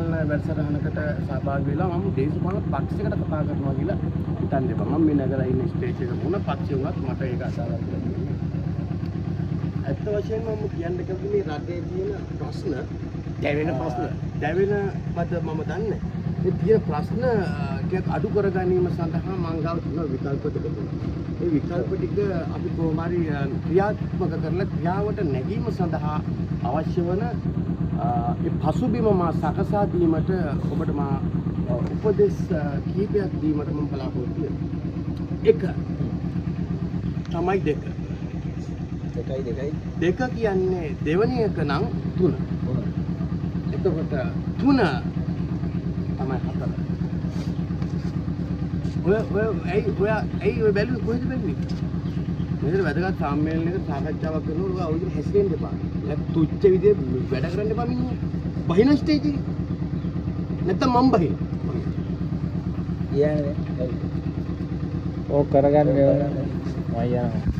දේශපාලන වැඩසටහනකට සහභාගී වෙලා මම දේශපාලන පක්ෂයකට කතා කරනවා කියලා හිතන්න එපා. මම මේ නගලා ඉන්න ස්ටේජ් එක මොන පක්ෂේ වුණත් මට ඒක අසාරක් වෙන්නේ. ඇත්ත වශයෙන්ම මම කියන්න කැමති මේ රටේ තියෙන ප්‍රශ්න දැවෙන මත මම දන්නේ. මේ තියෙන ප්‍රශ්න ටික අඩු කර ගැනීම සඳහා මම ගාව තියෙන විකල්ප දෙක තුනක්. ඒ විකල්ප ටික අපි කොහොම හරි ක්‍රියාත්මක කරලා ක්‍රියාවට නැගීම සඳහා අවශ්‍ය වන ඒ පසුබිම මා සකසා දීමට ඔබට මා උපදෙස් කීපයක් දීමට මම බලාපොරොත්තු වෙනවා. එක තමයි දෙක. දෙක කියන්නේ දෙවැනි එක නම් තුන. එතකොට තුන තමයි හතර. ඔය බැලුවේ කොහෙද බැලුවේ? මෙතන වැදගත් සම්මේලනයක සාකච්ඡාවක් කරනකොට ඔය විදිහට හැසිරෙන්න එපා. නැත්නම් තුච්ච විදිහට වැඩ කරන්න එපා මිනිහා. බහින ස්ටේජ් එකේ. නැත්නම් මම බහින. කියන්නේ ඕක කරගන්න ඕන මම යනවා.